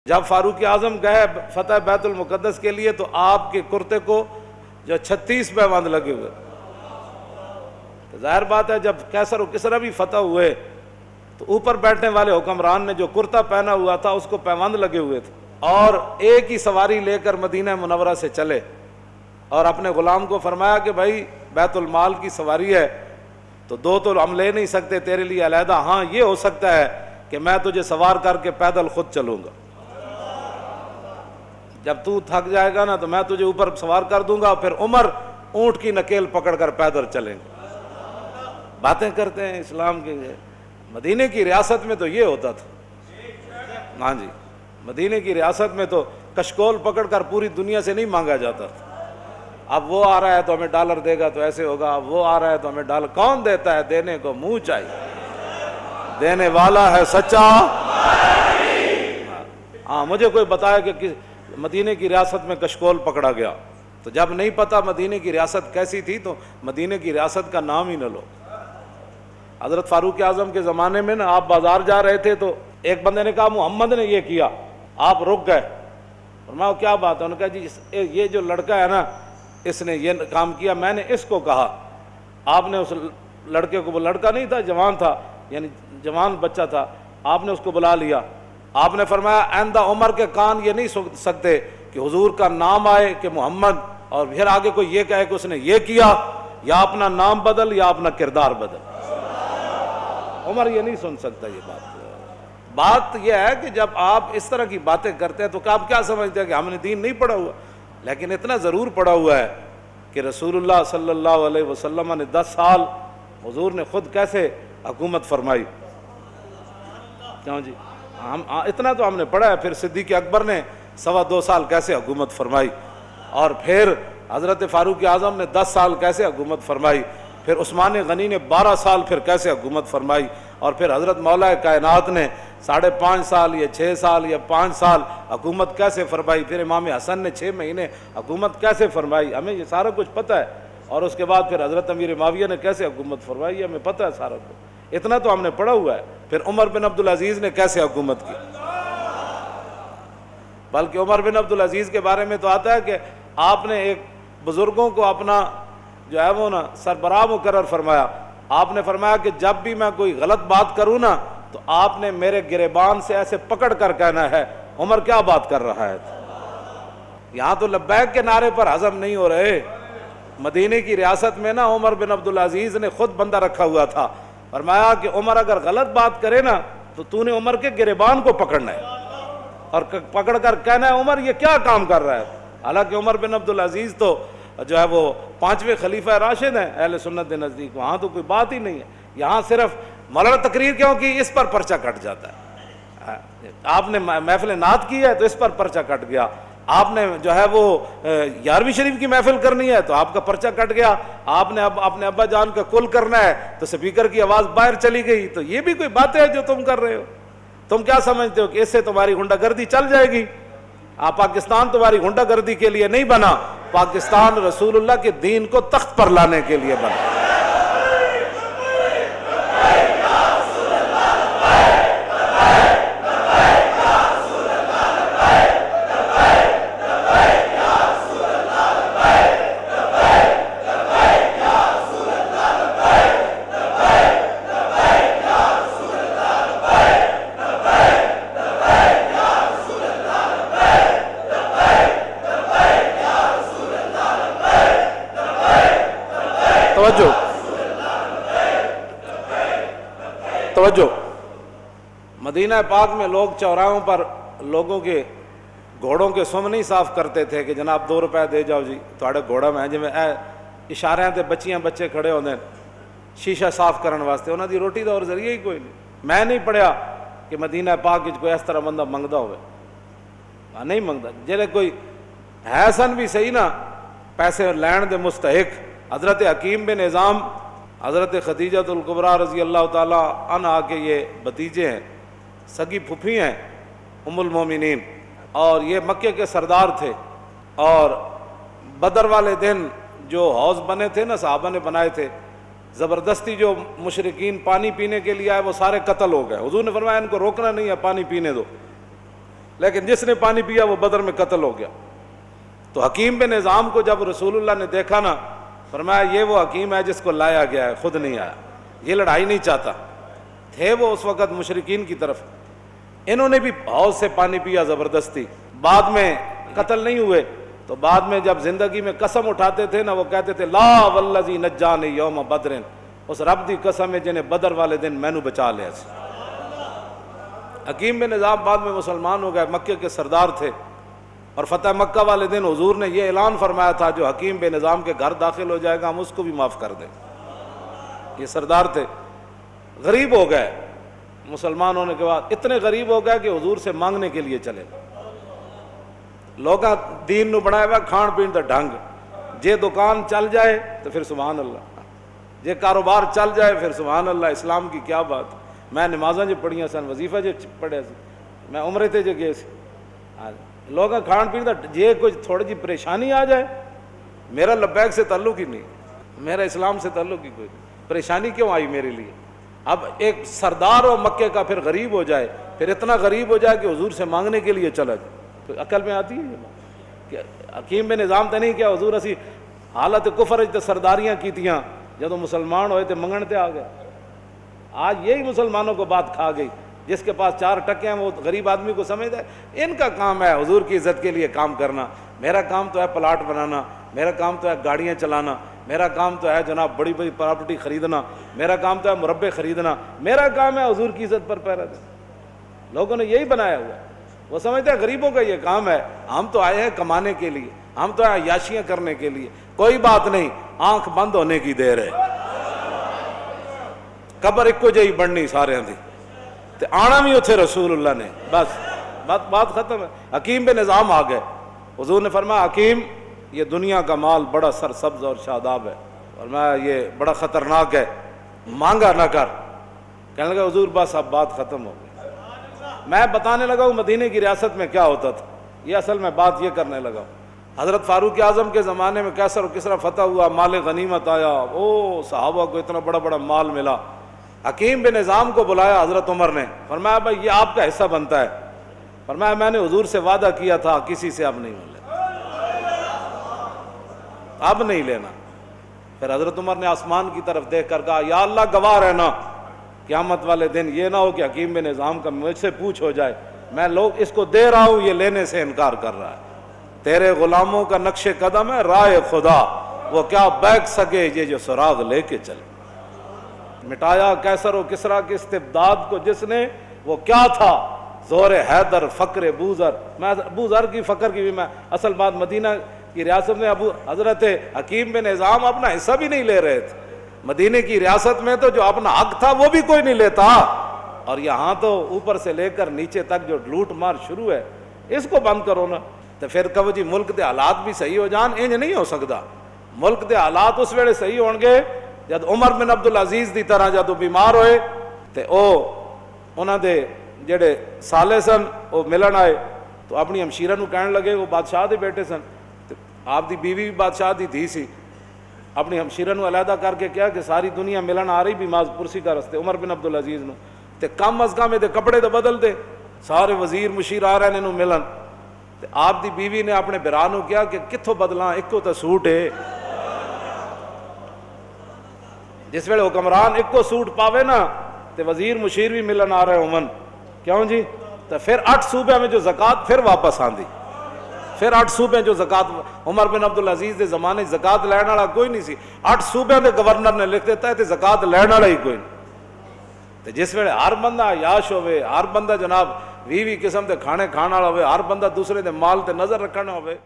جب فاروق اعظم گئے فتح بیت المقدس کے لیے تو آپ کے کرتے کو جو 36 پیوند لگے ہوئے. تو ظاہر بات ہے جب کیسر و کسرا بھی فتح ہوئے تو اوپر بیٹھنے والے حکمران نے جو کرتا پہنا ہوا تھا اس کو پیوند لگے ہوئے تھے، اور ایک ہی سواری لے کر مدینہ منورہ سے چلے اور اپنے غلام کو فرمایا کہ بھائی بیت المال کی سواری ہے تو دو تو ہم لے نہیں سکتے تیرے لیے علیحدہ، ہاں یہ ہو سکتا ہے کہ میں تجھے سوار کر کے پیدل خود چلوں گا، جب تو تھک جائے گا نا تو میں تجھے اوپر سوار کر دوں گا، پھر عمر اونٹ کی نکیل پکڑ کر پیدل چلیں گے. باتیں کرتے ہیں اسلام کے. مدینے کی ریاست میں تو یہ ہوتا تھا. ہاں جی، مدینے کی ریاست میں تو کشکول پکڑ کر پوری دنیا سے نہیں مانگا جاتا تھا. اب وہ آ رہا ہے تو ہمیں ڈالر دے گا تو ایسے ہوگا، اب وہ آ رہا ہے تو ہمیں ڈالر. کون دیتا ہے؟ دینے کو منہ چاہیے، دینے والا ہے سچا. ہاں مجھے کوئی بتایا کہ مدینے کی ریاست میں کشکول پکڑا گیا، تو جب نہیں پتا مدینے کی ریاست کیسی تھی تو مدینے کی ریاست کا نام ہی نہ لو. حضرت فاروق اعظم کے زمانے میں نا آپ بازار جا رہے تھے تو ایک بندے نے کہا محمد نے یہ کیا، آپ رک گئے. فرمایا کیا بات ہے؟ انہوں نے کہا جی یہ جو لڑکا ہے نا اس نے یہ کام کیا، میں نے اس کو کہا. آپ نے اس لڑکے کو، وہ لڑکا نہیں تھا جوان تھا، یعنی جوان بچہ تھا، آپ نے اس کو بلا لیا. آپ نے فرمایا آئندہ عمر کے کان یہ نہیں سن سکتے کہ حضور کا نام آئے کہ محمد اور پھر آگے کوئی یہ کہے کہ اس نے یہ کیا، یا اپنا نام بدل یا اپنا کردار بدل. عمر یہ نہیں سن سکتا یہ بات یہ ہے کہ جب آپ اس طرح کی باتیں کرتے ہیں تو آپ کیا سمجھتے ہیں کہ ہم نے دین نہیں پڑھا ہوا؟ لیکن اتنا ضرور پڑھا ہوا ہے کہ رسول اللہ صلی اللہ علیہ وسلم نے 10 سال حضور نے خود کیسے حکومت فرمائی. کیوں جی؟ ہم اتنا تو ہم نے پڑھا ہے. پھر صدیق اکبر نے 2.25 سال کیسے حکومت فرمائی، اور پھر حضرت فاروق اعظم نے 10 سال کیسے حکومت فرمائی، پھر عثمان غنی نے 12 سال پھر کیسے حکومت فرمائی، اور پھر حضرت مولا کائنات نے 5.5 سال یا 6 سال یا 5 سال حکومت کیسے فرمائی، پھر امام حسن نے 6 مہینے حکومت کیسے فرمائی. ہمیں یہ سارا کچھ پتہ ہے. اور اس کے بعد پھر حضرت امیر معاویہ نے کیسے حکومت فرمائی، ہمیں پتہ ہے سارا کچھ. اتنا تو ہم نے پڑھا ہوا ہے. پھر عمر بن عبدالعزیز نے کیسے حکومت کی، بلکہ عمر بن عبدالعزیز کے بارے میں تو آتا ہے کہ آپ نے ایک بزرگوں کو اپنا جو ہے وہ نا سربراہ مقرر فرمایا. آپ نے فرمایا کہ جب بھی میں کوئی غلط بات کروں نا تو آپ نے میرے گریبان سے ایسے پکڑ کر کہنا ہے عمر کیا بات کر رہا ہے. یہاں تو لبیک کے نعرے پر ہضم نہیں ہو رہے. مدینے کی ریاست میں نا عمر بن عبدالعزیز نے خود بندہ رکھا ہوا تھا. فرمایا کہ عمر اگر غلط بات کرے نا تو نے عمر کے گریبان کو پکڑنا ہے اور پکڑ کر کہنا ہے عمر یہ کیا کام کر رہا ہے. حالانکہ عمر بن عبدالعزیز تو جو ہے وہ 5ویں خلیفہ راشد ہیں اہل سنت کے نزدیک. وہاں تو کوئی بات ہی نہیں ہے. یہاں صرف مولانا تقریر کیوں کی، اس پر پرچہ کٹ جاتا ہے. آپ نے محفل نعت کی ہے تو اس پر پرچہ کٹ گیا. آپ نے جو ہے وہ 11ویں شریف کی محفل کرنی ہے تو آپ کا پرچہ کٹ گیا. آپ نے اب اپنے ابا جان کا کل کرنا ہے تو سپیکر کی آواز باہر چلی گئی. تو یہ بھی کوئی باتیں ہیں جو تم کر رہے ہو. تم کیا سمجھتے ہو کہ اس سے تمہاری غنڈہ گردی چل جائے گی؟ پاکستان تمہاری غنڈہ گردی کے لیے نہیں بنا، پاکستان رسول اللہ کے دین کو تخت پر لانے کے لیے بنا. توجہ. مدینہ پاک میں لوگ چوراہوں پر لوگوں کے گھوڑوں کے سم نہیں صاف کرتے تھے کہ جناب 2 روپے دے جاؤ جی تھوڑے گھوڑا میں جی اشارے تے بچیاں بچے کھڑے ہوندے شیشہ صاف کرن واسطے. انہاں دی روٹی دا اور ذریعہ ہی کوئی نہیں. میں نہیں پڑھیا کہ مدینہ پاک وچ کوئی اس طرح بندہ منگدا ہوئے. نہیں منگدا. جڑے کوئی ہے سن بھی صحیح نا پیسے لین دے مستحق. حضرت حکیم بن نظام حضرت خدیجہ الکبریٰ رضی اللہ تعالیٰ عنہا کے یہ بھتیجے ہیں، سگی پھپھی ہیں ام المومنین، اور یہ مکے کے سردار تھے. اور بدر والے دن جو حوض بنے تھے نا صحابہ نے بنائے تھے، زبردستی جو مشرکین پانی پینے کے لیے آئے وہ سارے قتل ہو گئے. حضور نے فرمایا ان کو روکنا نہیں ہے، پانی پینے دو. لیکن جس نے پانی پیا وہ بدر میں قتل ہو گیا۔ تو حکیم بن نظام کو جب رسول اللہ نے دیکھا نا، فرمایا یہ وہ حکیم ہے جس کو لایا گیا ہے، خود نہیں آیا، یہ لڑائی نہیں چاہتا۔ تھے وہ اس وقت مشرکین کی طرف، انہوں نے بھی حوض سے پانی پیا زبردستی، بعد میں قتل نہیں ہوئے۔ تو بعد میں جب زندگی میں قسم اٹھاتے تھے نا، وہ کہتے تھے لا والذی نجانی یوم بدر، اس رب دی قسم ہے جنہیں بدر والے دن مینوں بچا لیا سی۔ حکیم بن نظام بعد میں مسلمان ہو گئے، مکے کے سردار تھے، اور فتح مکہ والے دن حضور نے یہ اعلان فرمایا تھا جو حکیم بن نظام کے گھر داخل ہو جائے گا ہم اس کو بھی معاف کر دیں۔ یہ سردار تھے، غریب ہو گئے مسلمان ہونے کے بعد، اتنے غریب ہو گئے کہ حضور سے مانگنے کے لیے چلے۔ لوگاں دین نو بنایا ہوا کھان پین دا ڈھنگ، جے دکان چل جائے تو پھر سبحان اللہ، جے کاروبار چل جائے پھر سبحان اللہ۔ اسلام کی کیا بات، میں نمازاں جو پڑھیاں سن، وظیفہ جو پڑھیا سی، میں عمرے تے جو گئے سی، لوگ کھان پین دا جے کچھ تھوڑی جی پریشانی آ جائے، میرا لبیک سے تعلق ہی نہیں، میرا اسلام سے تعلق ہی کوئی نہیں، پریشانی کیوں آئی میرے لیے؟ اب ایک سردار ہو مکے کا پھر غریب ہو جائے، پھر اتنا غریب ہو جائے کہ حضور سے مانگنے کے لیے چلا جائے، تو عقل میں آتی ہے یہ بات؟ کہ حکیم بن نظام تے نہیں کیا حضور اسی حالت کفر تے سرداریاں کیتیاں، جدو مسلمان ہوئے تے منگن تے آ گئے۔ آج یہی مسلمانوں کو بات کھا گئی، جس کے پاس 4 ٹکے ہیں وہ غریب آدمی کو سمجھتا ہے ان کا کام ہے حضور کی عزت کے لیے کام کرنا، میرا کام تو ہے پلاٹ بنانا، میرا کام تو ہے گاڑیاں چلانا، میرا کام تو ہے جناب بڑی بڑی پراپرٹی خریدنا، میرا کام تو ہے مربے خریدنا، میرا کام ہے حضور کی عزت پر پہرا دینا۔ لوگوں نے یہی بنایا ہوا ہے، وہ سمجھتے ہیں غریبوں کا یہ کام ہے، ہم تو آئے ہیں کمانے کے لیے، ہم تو آئے عیاشیاں کرنے کے لیے۔ کوئی بات نہیں، آنکھ بند ہونے کی دیر ہے، قبر ایکو جہی بننی سارے دی، تے آنا بھی اتھے رسول اللہ نے، بس بات ختم ہے۔ حکیم بن نظام آ گئے، حضور نے فرمایا حکیم یہ دنیا کا مال بڑا سرسبز اور شاداب ہے، فرمایا یہ بڑا خطرناک ہے، مانگا نہ کر۔ کہنے لگا حضور بس اب بات ختم ہو گئی۔ میں بتانے لگا ہوں مدینے کی ریاست میں کیا ہوتا تھا، یہ اصل میں بات یہ کرنے لگا ہوں۔ حضرت فاروق اعظم کے زمانے میں کیسر و کسرا فتح ہوا، مال غنیمت آیا، او صحابہ کو اتنا بڑا بڑا مال ملا۔ حکیم بن نظام کو بلایا حضرت عمر نے، فرمایا بھائی یہ آپ کا حصہ بنتا ہے۔ فرمایا میں نے حضور سے وعدہ کیا تھا کسی سے اب نہیں لینا، اب نہیں لینا۔ پھر حضرت عمر نے آسمان کی طرف دیکھ کر کہا یا اللہ گواہ رہنا، قیامت والے دن یہ نہ ہو کہ حکیم بن نظام کا مجھ سے پوچھ ہو جائے میں لوگ اس کو دے رہا ہوں یہ لینے سے انکار کر رہا ہے، تیرے غلاموں کا نقش قدم ہے راہ خدا، وہ کیا بیک سکے یہ جو سراغ لے کے چلے۔ مٹایا کیسر و کسرا کے استبداد کو جس نے، وہ کیا تھا؟ زور حیدر فقر بوذر۔ میں ابو ذر کی فقر کی بھی میں اصل بات، مدینہ کی ریاست میں حضرت حکیم بن نظام اپنا حصہ بھی نہیں لے رہے تھے، مدینہ کی ریاست میں تو جو اپنا حق تھا وہ بھی کوئی نہیں لیتا، اور یہاں تو اوپر سے لے کر نیچے تک جو لوٹ مار شروع ہے، اس کو بند کرو نا۔ تو پھر کہو جی ملک دے حالات بھی صحیح ہو جان، انج نہیں ہو سکتا۔ ملک دے حالات اس ویلے صحیح ہون گے جد عمر بن عبدالعزیز دی طرح جدو بیمار ہوئے تے انہاں دے جڑے سالے سن وہ ملن آئے تو اپنی ہمشیرہ نو کہنے لگے، وہ بادشاہ دے بیٹے سن، آپ دی بیوی بھی بادشاہ دی دھی سی، اپنی ہمشیرہ نو علیحدہ کر کے کیا کہ ساری دنیا ملن آ رہی بیمار پرسی کا رستے عمر بن عبدالعزیز نو، تے کم از کم دے کپڑے تو بدل دے، سارے وزیر مشیر آ رہے نے ملن۔ تے آپ دی بیوی نے اپنے برا نو کیا کہ کتھوں بدلاں، ایکو تے سوٹ ہے۔ جس ویلے حکمران ایکو سوٹ پاوے نا تے وزیر مشیر بھی ملن آ رہے ہومن، کیوں جی؟ تو پھر 8 صوبے میں جو زکوٰۃ پھر واپس آندی، پھر 8 صوبے جو زکوٰۃ عمر بن عبدالعزیز دے زمانے زکوٰۃ لین والا کوئی نہیں سی، 8 صوبے دے گورنر نے لکھ دیتا ہے تے زکوٰۃ لین والا ہی کوئی نہیں۔ تے جس ویلے ہر بندہ عیاش ہوئے، ہر بندہ جناب 20 قسم دے کھانے کھانا ہوئے، ہر بندہ دوسرے دے مال تے نظر رکھنا ہوئے،